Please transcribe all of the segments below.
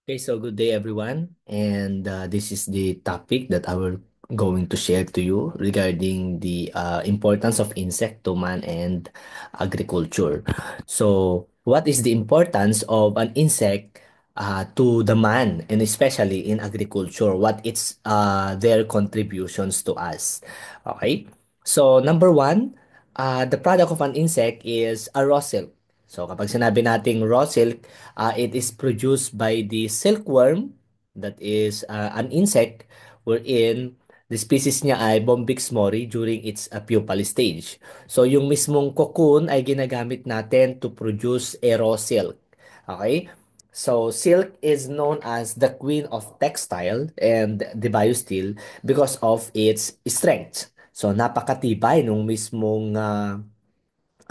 Okay, so good day everyone. And this is the topic that I will going to share to you regarding the importance of insect to man and agriculture. So, what is the importance of an insect to the man and especially in agriculture? What it's their contributions to us? Okay. So, number one, the product of an insect is a raw silk. So kapag sinabi nating raw silk, it is produced by the silkworm that is an insect wherein the species niya ay Bombyx mori during its pupal stage. So yung mismong cocoon ay ginagamit natin to produce a raw silk. Okay? So silk is known as the queen of textile and the biosteel because of its strength. So napakatibay nung mismong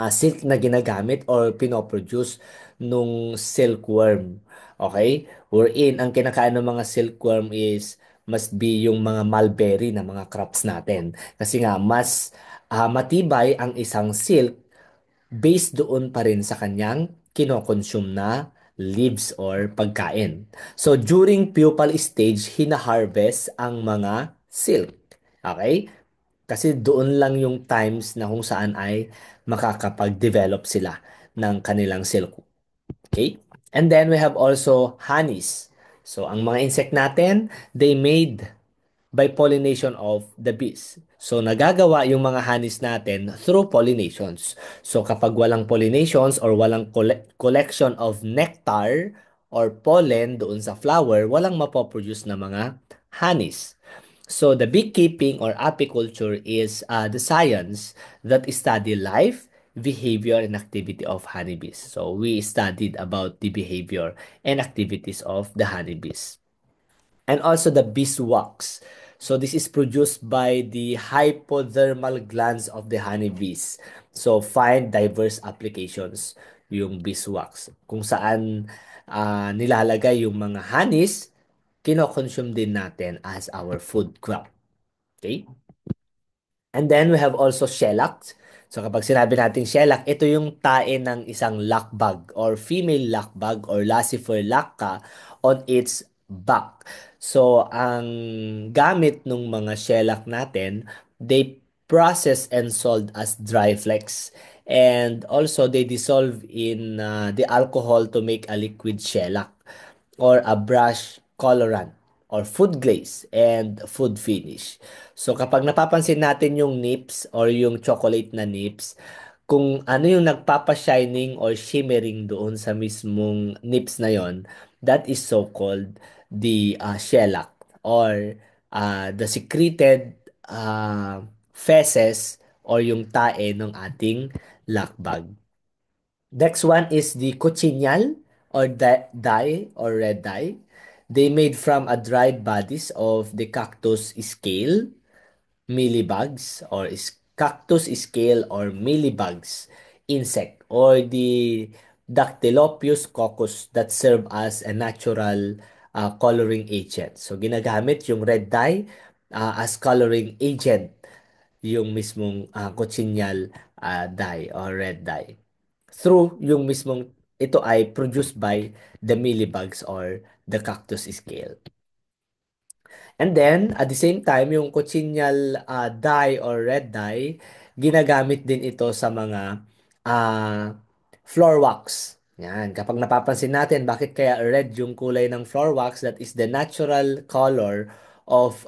silk na ginagamit or pinoproduce nung silkworm. Okay? Wherein, ang kinakain ng mga silkworm is must be yung mga mulberry na mga crops natin. Kasi nga, mas matibay ang isang silk based doon pa rin sa kanyang kinokonsume na leaves or pagkain. So, during pupal stage, hina-harvest ang mga silk. Okay? Kasi doon lang yung times na kung saan ay makakapag-develop sila ng kanilang silk. Okay? And then we have also honeys. So, ang mga insect natin, they made by pollination of the bees. So, nagagawa yung mga honeys natin through pollinations. So, kapag walang pollinations or walang collection of nectar or pollen doon sa flower, walang mapoproduce na mga honeys. So the beekeeping or apiculture is the science that study life, behavior, and activity of honeybees. So we studied about the behavior and activities of the honeybees. And also the beeswax. So this is produced by the hypodermal glands of the honeybees. So find diverse applications yung beeswax. Kung saan nilalagay yung mga honeys, kinokonsume din natin as our food crop. Okay? And then we have also shellac. So kapag sinabi nating shellac, ito yung tae ng isang lakbag or female lakbag or Laccifer lacca on its back. So ang gamit ng mga shellac natin, they process and sold as dry flakes. And also they dissolve in the alcohol to make a liquid shellac or a brush colorant or food glaze and food finish. So kapag napapansin natin yung nips or yung chocolate na nips, kung ano yung nagpapa-shining or shimmering doon sa mismong nips na yon, that is so-called the shellac or the secreted feces or yung tae ng ating lakbag. Next one is the cochineal or dye or red dye. They made from a dried bodies of the cactus scale, mealybugs cactus scale or mealybugs insect or the Dactylopus coccus that serve as a natural coloring agent. So ginagamit yung red dye as coloring agent yung mismong cochineal dye or red dye through yung mismong ito ay produced by the mealybugs or the cactus scale. And then, at the same time, yung cochineal dye or red dye, ginagamit din ito sa mga uh, floor wax. Yan. Kapag napapansin natin, bakit kaya red yung kulay ng floor wax? That is the natural color of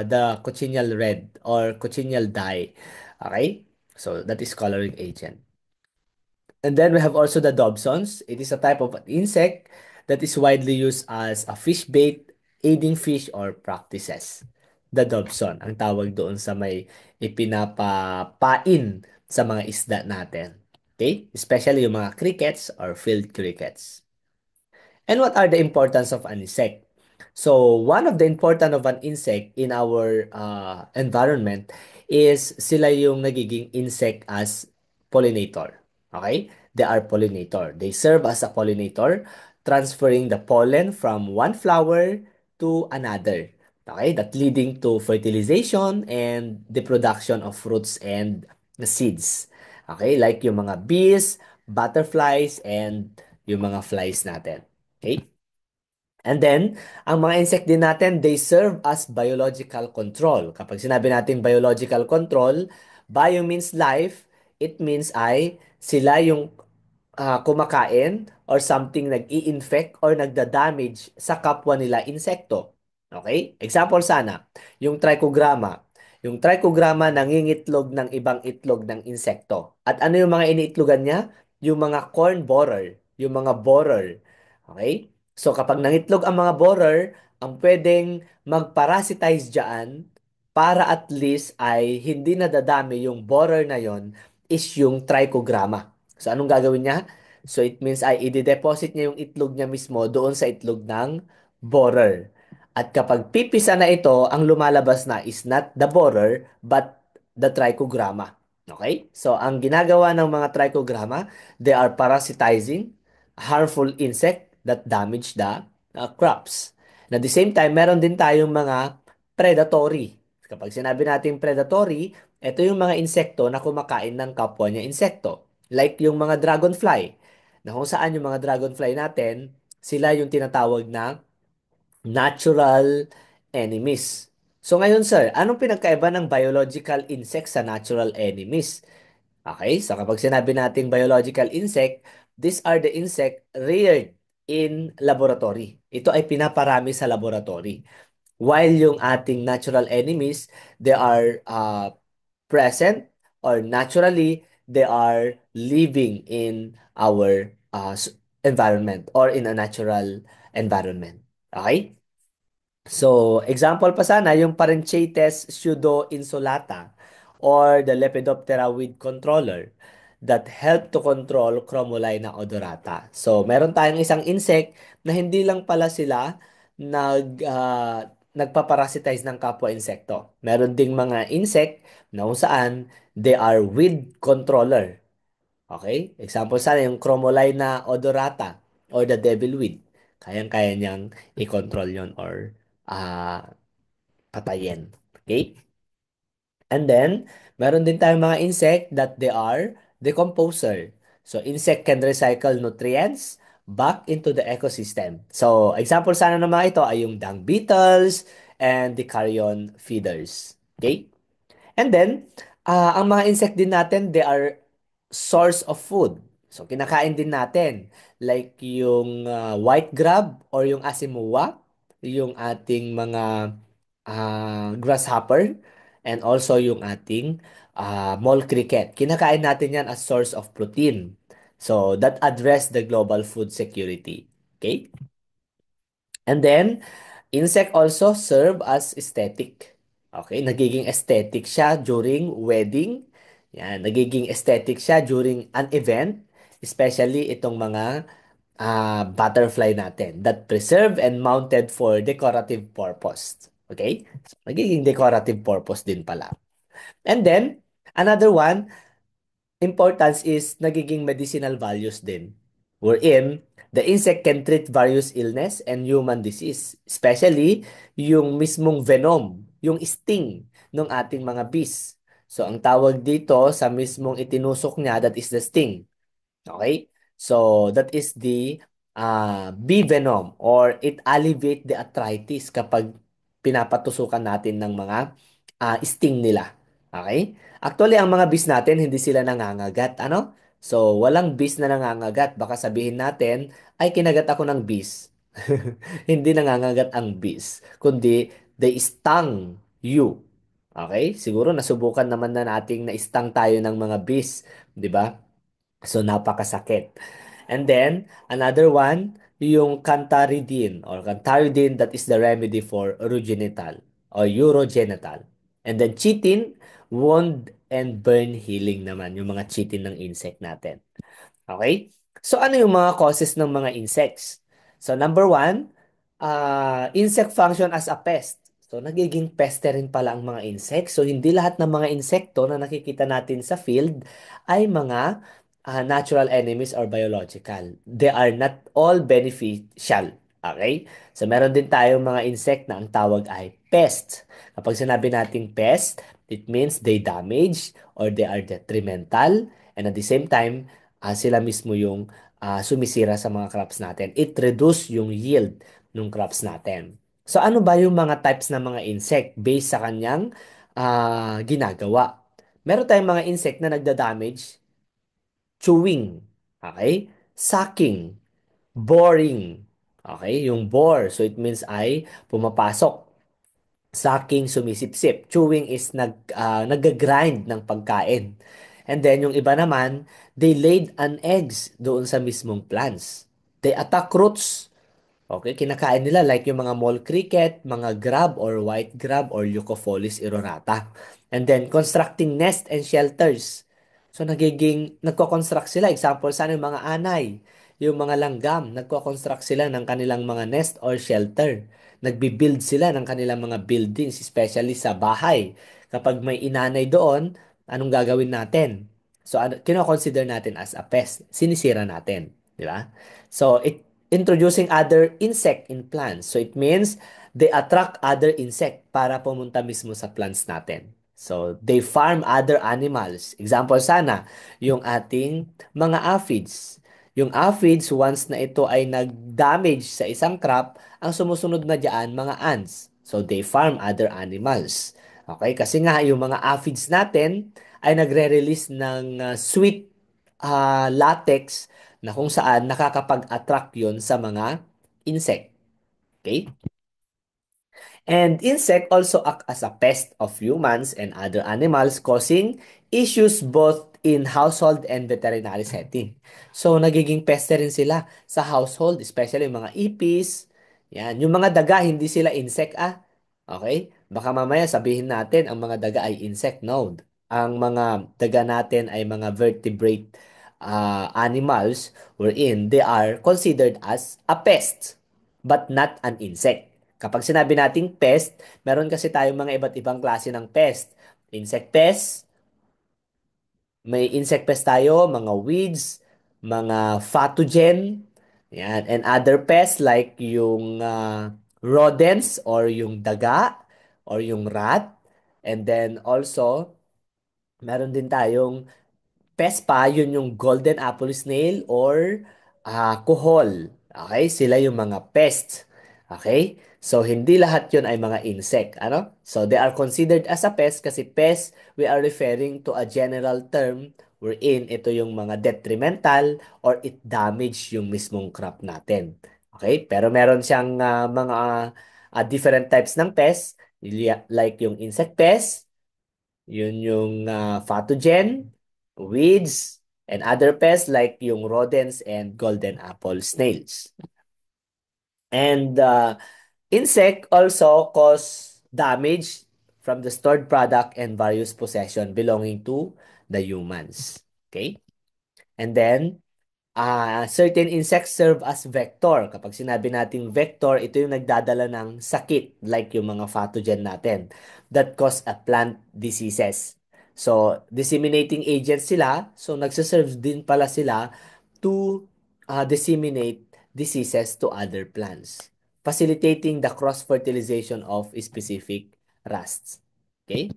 the cochineal red or cochineal dye. Okay? So, that is coloring agent. And then we have also the dobsons. It is a type of an insect that is widely used as a fish bait, aiding fish or practices. The dobson, ang tawag doon sa may ipinapapain sa mga isda natin. Okay? Especially yung mga crickets or field crickets. And what are the importance of an insect? So, one of the important of an insect in our environment is sila yung nagiging insect as pollinator. Okay? They are pollinator. They serve as a pollinator, transferring the pollen from one flower to another. Okay? That leading to fertilization and the production of fruits and seeds. Okay? Like yung mga bees, butterflies, and yung mga flies natin. Okay? And then, ang mga insect din natin, they serve as biological control. Kapag sinabi natin biological control, bio means life, it means ay sila yung kumakain or something nag-i-infect or nagda-damage sa kapwa nila insekto. Okay? Example sana, yung trichogramma. Yung trichogramma nangingitlog ng ibang itlog ng insekto. At ano yung mga iniitlogan niya? Yung mga corn borer, yung mga borer. Okay? So kapag nangitlog ang mga borer, ang pwedeng magparasitize dyan para at least ay hindi nadadami yung borer na yon is yung trichogramma. So anong gagawin niya? So it means ay i-deposit niya yung itlog niya mismo doon sa itlog ng borer. At kapag pipisa na ito, ang lumalabas na is not the borer but the trichogramma. Okay? So ang ginagawa ng mga trichogramma, they are parasitizing harmful insect that damage the crops. And at the same time, meron din tayong mga predatory. Kapag sinabi natin predatory, ito yung mga insekto na kumakain ng kapwa niya insekto. Like yung mga dragonfly. Na kung saan yung mga dragonfly natin, sila yung tinatawag na natural enemies. So ngayon sir, anong pinagkaiba ng biological insect sa natural enemies? Okay, so kapag sinabi nating biological insect, these are the insect reared in laboratory. Ito ay pinaparami sa laboratory. While yung ating natural enemies, they are present or naturally, they are living in our environment or in a natural environment. Okay? So, example pa sana, yung Parenchates pseudoinsulata or the Lepidoptera weed controller that help to control Chromolina odorata. So, meron tayong isang insect na hindi lang pala sila nagpaparasitize ng kapwa insekto. Meron ding mga insect na kung saan they are weed controller. Okay? Example sana yung Chromolina odorata or the devilweed. Kayang-kaya niyang i-control yon or ah patayin. Okay? And then, meron din tayong mga insect that they are decomposer. So, insect can recycle nutrients back into the ecosystem. So, example sana ng mga ito ay yung dung beetles and the carrion feeders. Okay? And then, ang mga insect din natin, they are source of food. So, kinakain din natin. Like yung white grub or yung asimua, yung ating mga grasshopper, and also yung ating mole cricket. Kinakain natin yan as source of protein. So, that address the global food security. Okay? And then, insect also serve as aesthetic. Okay, nagiging aesthetic siya during wedding. Yan, nagiging aesthetic siya during an event, especially itong mga butterfly natin that preserve and mounted for decorative purpose. Okay? So, nagiging decorative purpose din pala. And then, another one, importance is nagiging medicinal values din. Wherein, the insect can treat various illness and human disease. Especially, yung mismong venom, yung sting ng ating mga bees. So, ang tawag dito sa mismong itinusok niya, that is the sting. Okay? So, that is the bee venom or it alleviate the arthritis kapag pinapatusukan natin ng mga sting nila. Okay? Actually, ang mga bees natin, hindi sila nangangagat. Ano? So, walang bees na nangangagat. Baka sabihin natin, ay kinagat ako ng bees. Hindi nangangagat ang bees, kundi they stung you. Okay? Siguro nasubukan naman na nating na-stung tayo ng mga bees, 'di ba? So, napakasakit. And then, another one, yung cantaridine or cantaridine that is the remedy for urogenital or urogenital. And then, chitin, wound and burn healing naman, yung mga chitin ng insect natin. Okay? So, ano yung mga causes ng mga insects? So, number one, insect function as a pest. So, nagiging peste rin pala ang mga insects. So, hindi lahat ng mga insekto na nakikita natin sa field ay mga natural enemies or biological. They are not all beneficial. Okay? So, meron din tayong mga insect na ang tawag ay pest. Kapag sinabi nating pest, it means they damage or they are detrimental and at the same time, sila mismo yung sumisira sa mga crops natin. It reduce yung yield ng crops natin. So ano ba yung mga types ng mga insect based sa kanyang ginagawa? Meron tayong mga insect na nagda-damage, chewing, okay? Sucking, boring, okay? Yung bore, so it means ay pumapasok. Sucking, sumisipsip. Chewing is nag-grind ng pagkain. And then, yung iba naman, they laid an eggs doon sa mismong plants. They attack roots. Okay, kinakain nila like yung mga mole cricket, mga grub or white grub or Leucopholis irorata. And then, constructing nest and shelters. So, nagko-construct sila. Example, sana yung mga anay, yung mga langgam, nagko-construct sila ng kanilang mga nest or shelter. Nagbi-build sila ng kanilang mga buildings, especially sa bahay. Kapag may inanay doon, anong gagawin natin? So, kino-consider natin as a pest. Sinisira natin. Di ba? So, introducing other insect in plants. So it means they attract other insect para pumunta mismo sa plants natin. So they farm other animals. Example sana, yung ating mga aphids. Yung aphids, once na ito ay nag-damage sa isang crop, ang sumusunod na diyan, mga ants. So they farm other animals. Okay? Kasi nga, yung mga aphids natin ay nagre-release ng sweet latex na kung saan nakakapag-attract yon sa mga insect. Okay? And insect also act as a pest of humans and other animals causing issues both in household and veterinary setting. So, nagiging peste rin sila sa household, especially yung mga ipis. Yan. Yung mga daga, hindi sila insect Okay? Baka mamaya sabihin natin ang mga daga ay insect. No. Ang mga daga natin ay mga vertebrate animals wherein they are considered as a pest but not an insect. Kapag sinabi nating pest, meron kasi tayong mga iba't ibang klase ng pest. Insect pest, may insect pest tayo, mga weeds, mga pathogen, yan, and other pests like yung rodents or yung daga or yung rat. And then also, meron din tayong pest pa, yun yung golden apple snail or kuhol. Okay? Sila yung mga pests. Okay? So, hindi lahat yun ay mga insect. Ano? So, they are considered as a pest kasi pest, we are referring to a general term wherein ito yung mga detrimental or it damage yung mismong crop natin. Okay? Pero meron siyang mga different types ng pest, like yung insect pest, yun yung pathogen, weeds, and other pests like yung rodents and golden apple snails. And insect also cause damage from the stored product and various possession belonging to the humans. Okay? And then, certain insects serve as vector. Kapag sinabi nating vector, ito yung nagdadala ng sakit, like yung mga pathogen natin, that cause a plant diseases. So, disseminating agents sila, so nagsaserve din pala sila to disseminate diseases to other plants, facilitating the cross-fertilization of specific rusts. Okay?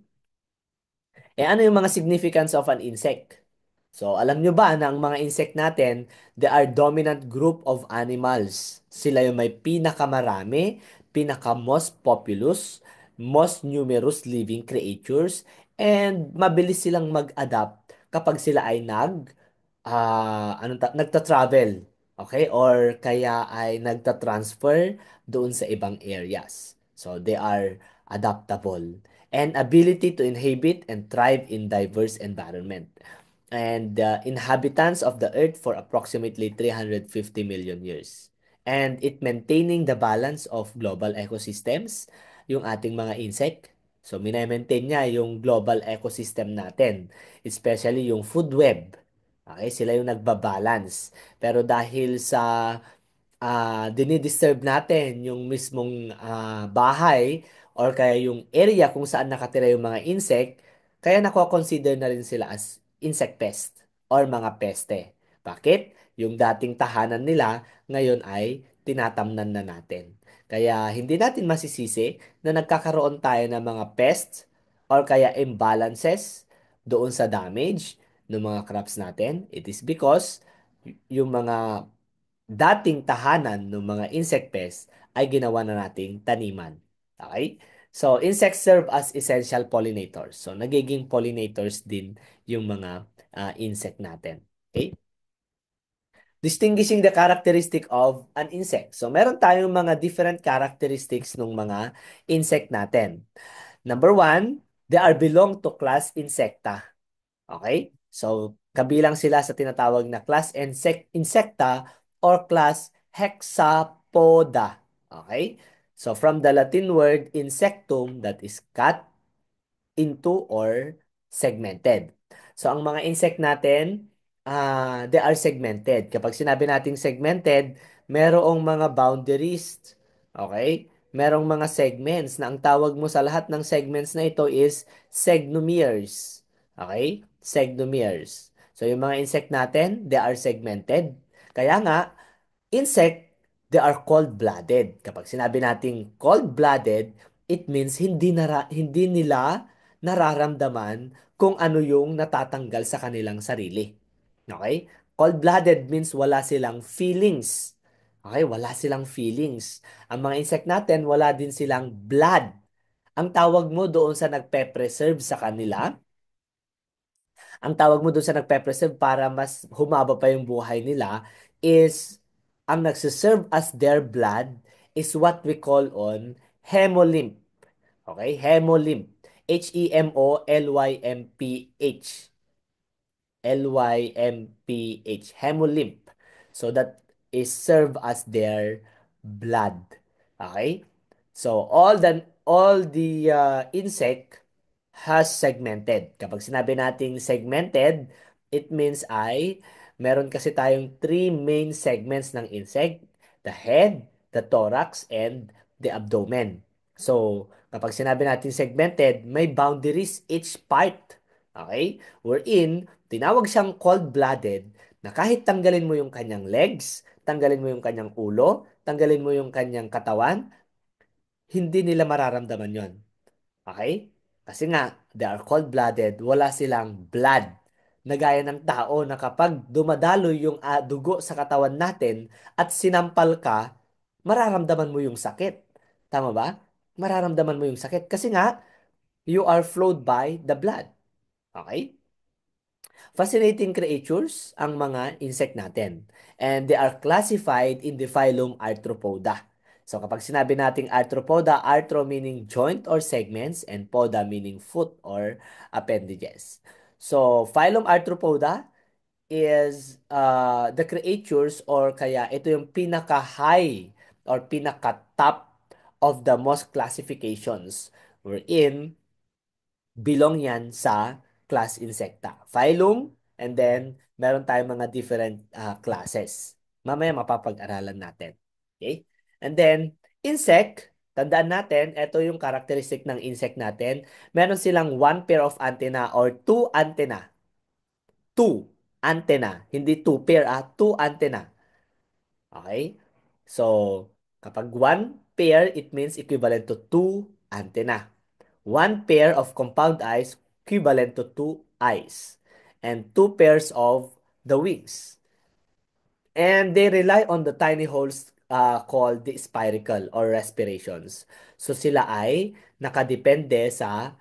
Ano yung mga significance of an insect? So, alam nyo ba na ang mga insect natin, they are dominant group of animals. Sila yung may pinakamarami, pinaka-most populous, most numerous living creatures, and mabilis silang mag-adapt kapag sila ay nagta-travel. Okay? Or kaya ay nagta-transfer doon sa ibang areas. So, they are adaptable and ability to inhabit and thrive in diverse environment. And inhabitants of the earth for approximately 350 million years. And it maintaining the balance of global ecosystems, yung ating mga insect. So, minamaintain niya yung global ecosystem natin, especially yung food web. Okay, sila yung nagbabalance. Pero dahil sa dinidisturb natin yung mismong bahay or kaya yung area kung saan nakatira yung mga insect, kaya nako-consider na rin sila as insect pest or mga peste. Bakit? Yung dating tahanan nila ngayon ay tinatamnan na natin. Kaya hindi natin masisisi na nagkakaroon tayo ng mga pests or kaya imbalances doon sa damage ng mga crops natin. It is because yung mga dating tahanan ng mga insect pest ay ginawa na nating taniman. Okay? So, insects serve as essential pollinators. So, nagiging pollinators din yung mga insect natin. Okay? Distinguishing the characteristic of an insect. So, meron tayong mga different characteristics ng mga insect natin. Number one, they are belong to class Insecta. Okay? So, kabilang sila sa tinatawag na class Insecta or class Hexapoda. Okay? So, from the Latin word insectum, that is cut into or segmented. So, ang mga insect natin, they are segmented. Kapag sinabi nating segmented, merong mga boundaries. Okay? Merong mga segments na ang tawag mo sa lahat ng segments na ito is segnomeres. Okay? Segnomeres. So, yung mga insect natin, they are segmented. Kaya nga, insect, they are cold-blooded. Kapag sinabi nating cold-blooded, it means hindi nila nararamdaman kung ano yung natatanggal sa kanilang sarili. Okay? Cold-blooded means wala silang feelings. Okay? Wala silang feelings. Ang mga insect natin, wala din silang blood. Ang tawag mo doon sa nagpe-preserve sa kanila, ang tawag mo doon sa nagpe-preserve para mas humaba pa yung buhay nila is ang nagsiserve as their blood is what we call on hemolymph. Okay? Hemolymph. Hemolymph. Lymph. Hemolymph. So that is serve as their blood. Okay? So all the insect has segmented. Kapag sinabi nating segmented, it means meron kasi tayong three main segments ng insect: the head, the thorax, and the abdomen. So, kapag sinabi natin segmented, may boundaries each part. Okay? Wherein, tinawag siyang cold-blooded na kahit tanggalin mo yung kanyang legs, tanggalin mo yung kanyang ulo, tanggalin mo yung kanyang katawan, hindi nila mararamdaman yon. Okay? Kasi nga, they are cold-blooded, wala silang blood. Na gaya ng tao na kapag dumadaloy yung dugo sa katawan natin at sinampal ka, mararamdaman mo yung sakit. Tama ba? Mararamdaman mo yung sakit. Kasi nga, you are flowed by the blood. Okay? Fascinating creatures ang mga insect natin. And they are classified in the phylum Arthropoda. So kapag sinabi nating Arthropoda, arthro meaning joint or segments and poda meaning foot or appendages. So phylum Arthropoda is the creatures or kaya ito yung pinaka-high or pinaka-top of the most classifications wherein belong yan sa class Insecta. Phylum, and then meron tayong mga different classes. Mamaya mapapag-aralan natin. Okay? And then, insect, tandaan natin, ito yung characteristic ng insect natin. Meron silang one pair of antenna or two antenna. Two antenna. Hindi two pair, two antenna. Okay? So, kapag one pair, it means equivalent to two antenna. One pair of compound eyes equivalent to two eyes. And two pairs of the wings. And they rely on the tiny holes called the spiracle or respirations. So sila ay nakadepende sa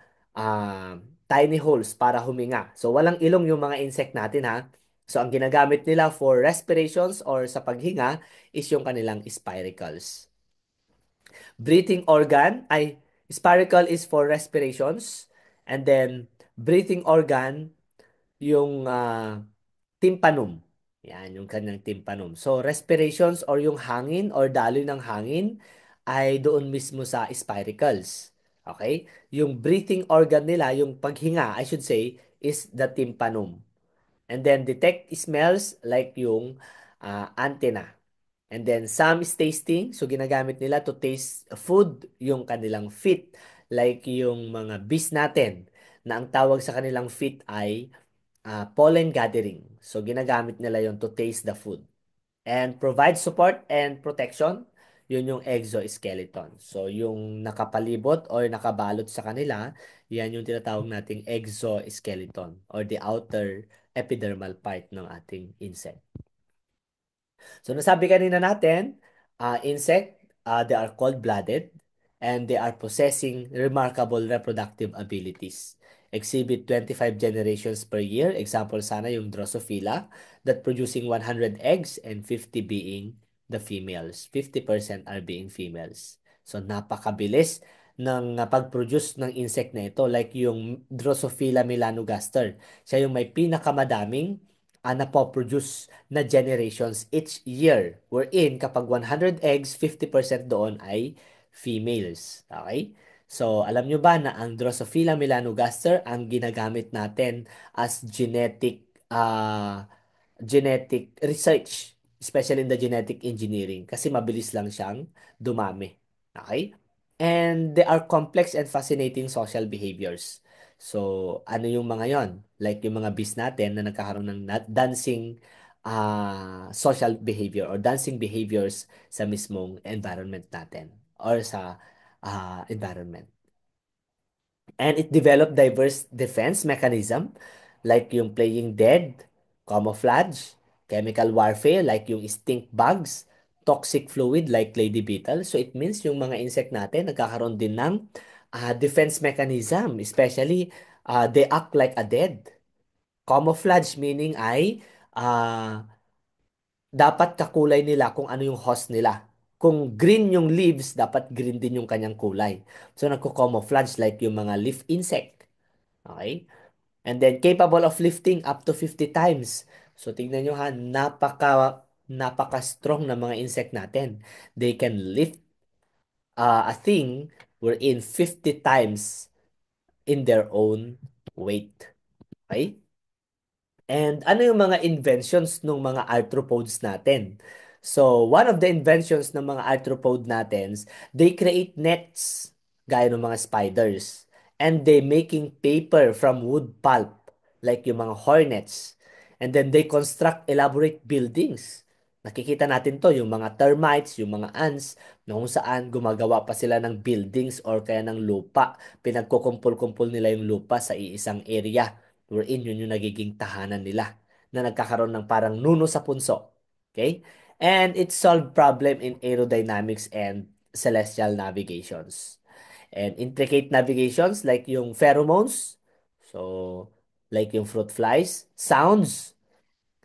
tiny holes para huminga. So walang ilong yung mga insect natin ha. So ang ginagamit nila for respirations or sa paghinga is yung kanilang spiracles. Breathing organ ay spiracle is for respirations and then breathing organ yung tympanum. Yan, yung kanyang tympanum. So, respirations or yung hangin or daloy ng hangin ay doon mismo sa spiracles. Okay? Yung breathing organ nila, yung paghinga, I should say, is the tympanum. And then, detect smells like yung antenna. And then, some is tasting. So, ginagamit nila to taste food, yung kanilang feet. Like yung mga bees natin, na ang tawag sa kanilang feet ay pollen gathering. So, ginagamit nila yon to taste the food. And provide support and protection, yun yung exoskeleton. So, yung nakapalibot or nakabalot sa kanila, yan yung tinatawag nating exoskeleton or the outer epidermal part ng ating insect. So nasabi kanina natin, insect, they are cold-blooded and they are possessing remarkable reproductive abilities. Exhibit 25 generations per year. Example sana yung Drosophila that producing 100 eggs and 50 being the females. 50% are being females. So napakabilis ng pag-produce ng insect na ito like yung Drosophila melanogaster. Siya yung may pinakamadaming napoproduce na generations each year. Wherein, kapag 100 eggs, 50% doon ay females. Okay? So, alam nyo ba na ang Drosophila melanogaster ang ginagamit natin as genetic research, especially in the genetic engineering, kasi mabilis lang siyang dumami. Okay? And they are complex and fascinating social behaviors. So, ano yung mga yon? Like yung mga bees natin na nagkakaroon ng dancing social behavior or dancing behaviors sa mismong environment natin or sa environment. And it developed diverse defense mechanism like yung playing dead, camouflage, chemical warfare like yung stink bugs, toxic fluid like lady beetle. So it means yung mga insect natin nagkakaroon din ng defense mechanism. Especially, they act like a dead. Camouflage meaning ay dapat kakulay nila kung ano yung host nila. Kung green yung leaves, dapat green din yung kanyang kulay. So, nagko-camouflage like yung mga leaf insect. Okay? And then, capable of lifting up to 50 times. So, tingnan nyo ha, napaka-strong na mga insect natin. They can lift a thing wherein 50 times in their own weight. Okay? And ano yung mga inventions ng mga arthropods natin? So, one of the inventions ng mga arthropod natin, they create nets gaya ng mga spiders. And they making paper from wood pulp like yung mga hornets. And then they construct elaborate buildings. Nakikita natin to, yung mga termites, yung mga ants, na kung saan gumagawa pa sila ng buildings or kaya ng lupa. Pinagkukumpul-kumpul nila yung lupa sa iisang area wherein yun yung nagiging tahanan nila na nagkakaroon ng parang nuno sa punso. Okay? And it solved problem in aerodynamics and celestial navigations. And intricate navigations like yung pheromones, so like yung fruit flies, sounds,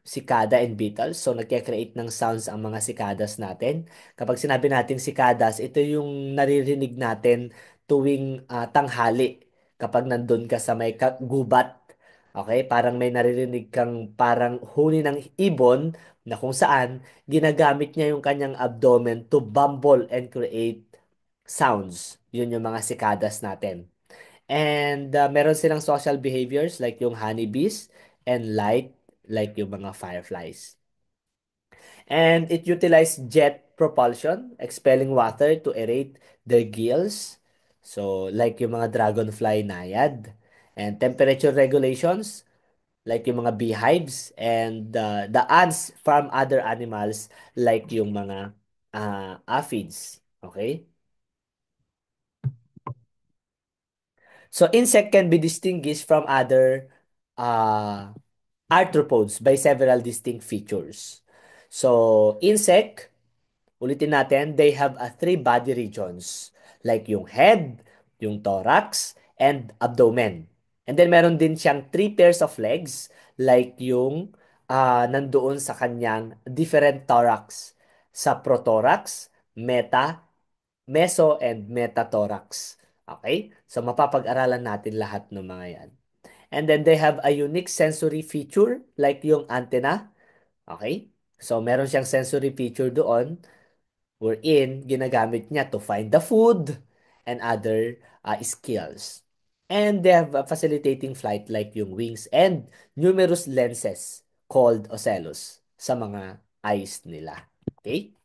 cicada and beetles. So, nagkakreate ng sounds ang mga cicadas natin. Kapag sinabi nating cicadas, ito yung naririnig natin tuwing tanghali. Kapag nandun ka sa may gubat, okay? Parang may naririnig kang parang huni ng ibon na kung saan ginagamit niya yung kanyang abdomen to bumble and create sounds. Yun yung mga cicadas natin. And meron silang social behaviors like yung honeybees and light like yung mga fireflies. And it utilized jet propulsion, expelling water to aerate their gills. So, like yung mga dragonfly naiad. And temperature regulations, like yung mga beehives. And the ants from other animals, like yung mga aphids. Okay? So, insect can be distinguished from other uh, arthropods by several distinct features. So, insect, ulitin natin, they have three body regions. Like yung head, yung thorax, and abdomen. And then meron din siyang three pairs of legs, like yung nandoon sa kanyang different thorax. Sa prothorax, meso, and metathorax. Okay? So, mapapag-aralan natin lahat ng mga yan. And then they have a unique sensory feature like yung antenna. Okay? So, meron siyang sensory feature doon wherein ginagamit niya to find the food and other skills. And they have a facilitating flight like yung wings and numerous lenses called ocellos sa mga eyes nila. Okay?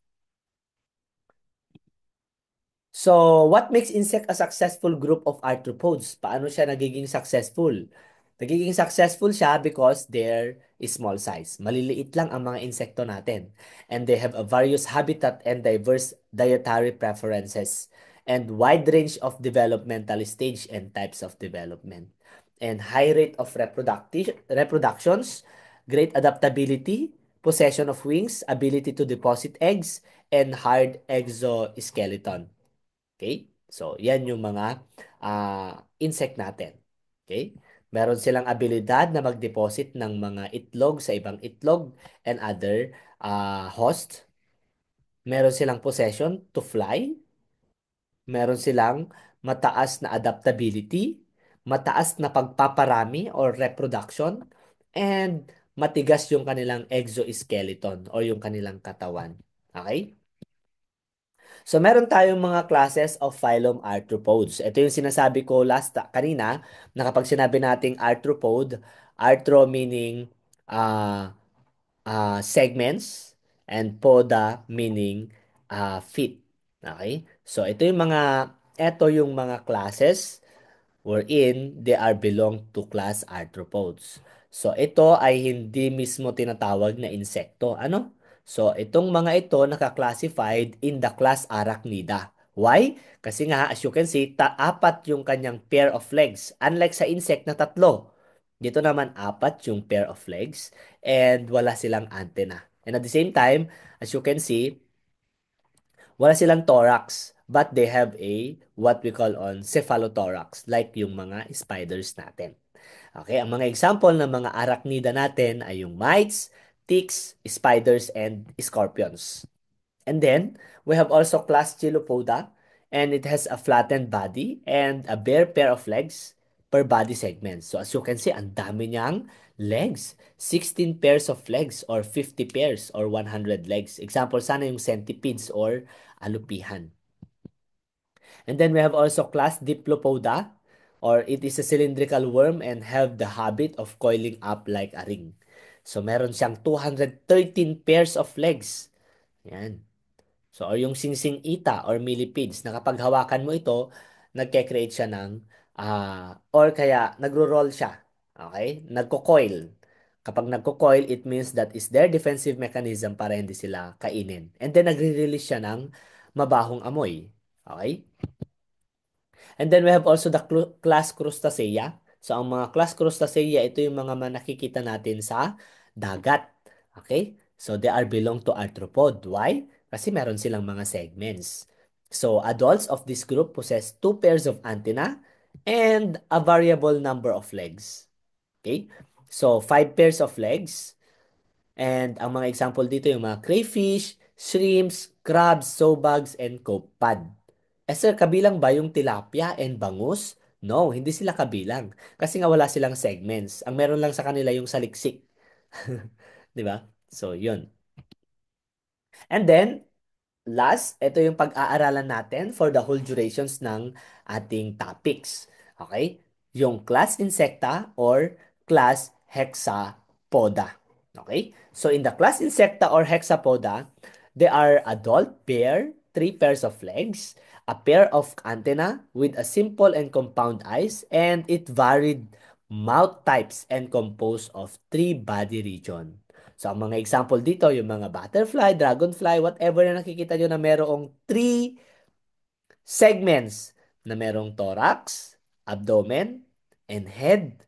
So, what makes insect a successful group of arthropods? Paano siya nagiging successful? Nagiging successful siya because they're small size. Maliliit lang ang mga insekto natin. And they have a various habitat and diverse dietary preferences and wide range of developmental stage and types of development. And high rate of reproductions, great adaptability, possession of wings, ability to deposit eggs, and hard exoskeleton. Okay? So, yan yung mga insect natin. Okay? Meron silang abilidad na mag-deposit ng mga itlog sa ibang itlog and other host. Meron silang possession to fly. Meron silang mataas na adaptability, mataas na pagpaparami or reproduction, and matigas yung kanilang exoskeleton or yung kanilang katawan. Okay? So, meron tayong mga classes of phylum arthropods. Ito yung sinasabi ko kanina na kapag sinabi nating arthropod, arthro meaning uh, segments and poda meaning feet. Okay? So, ito yung mga classes wherein they are belong to class arthropods. So ito ay hindi mismo tinatawag na insekto. Ano? So itong mga ito naka-classified in the class Arachnida. Why? Kasi nga as you can see, apat yung kanyang pair of legs. Unlike sa insect na tatlo. Dito naman apat yung pair of legs and wala silang antenna. And at the same time, as you can see, wala silang thorax, but they have a what we call on cephalothorax, like yung mga spiders natin. Okay, ang mga example ng mga arachnida natin ay yung mites, ticks, spiders, and scorpions. And then, we have also class Chilopoda, and it has a flattened body and a bare pair of legs per body segment. So as you can see, ang dami niyang legs. 16 pairs of legs or 50 pairs or 100 legs. Example, sana yung centipedes or alupihan. And then we have also class Diplopoda, or it is a cylindrical worm and have the habit of coiling up like a ring. So meron siyang 213 pairs of legs. Yan. So, or yung singsing-ita or millipedes na kapag hawakan mo ito, nagke-create siya ng, or kaya nagro-roll siya. Okay? Nagko-coil. Kapag nagko-coil, it means that is their defensive mechanism para hindi sila kainin. And then, nagre-release siya ng mabahong amoy. Okay? And then we have also the class Crustacea. So ang mga class Crustacea, ito yung mga nakikita natin sa dagat. Okay? So they are belong to arthropod. Why? Kasi meron silang mga segments. So adults of this group possess two pairs of antenna and a variable number of legs. Okay? So five pairs of legs. And ang mga example dito yung mga crayfish, shrimps, crabs, sobags, and copepad. Eh sir, kabilang ba yung tilapia and bangus? No, hindi sila kabilang. Kasi nga wala silang segments. Ang meron lang sa kanila yung saliksik. 'Di ba? So, yun. And then, last, ito yung pag-aaralan natin for the whole durations ng ating topics. Okay? Yung class Insecta or class Hexapoda. Okay? So in the class Insecta or Hexapoda, they are adult pair, three pairs of legs, a pair of antenna with a simple and compound eyes, and it varied mouth types and composed of three body region. So, ang mga example dito, yung mga butterfly, dragonfly, whatever na nakikita nyo na merong three segments na merong thorax, abdomen, and head.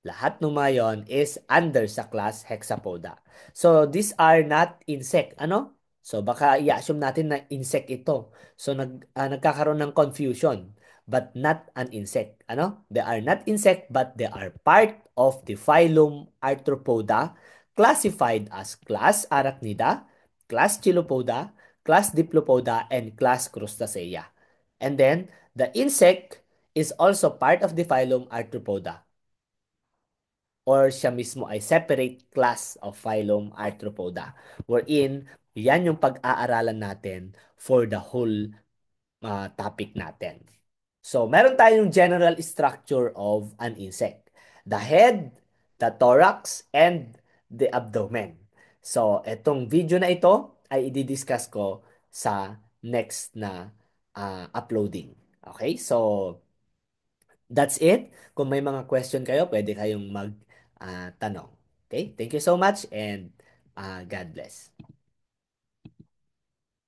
Lahat ng mga yon is under sa class Hexapoda. So, these are not insect. Ano? So, baka i-assume natin na insect ito. So, nagkakaroon ng confusion. But not an insect. Ano? They are not insect, but they are part of the phylum Arthropoda, classified as class Arachnida, class Chilopoda, class Diplopoda, and class Crustacea. And then, the insect is also part of the phylum Arthropoda, or siya mismo ay separate class of phylum Arthropoda, wherein yan yung pag-aaralan natin for the whole topic natin. So, meron tayong general structure of an insect. The head, the thorax, and the abdomen. So, etong video na ito ay i-discuss ko sa next na uploading. Okay? So, that's it. Kung may mga question kayo, pwede kayong mag tanong. Okay? Thank you so much and God bless.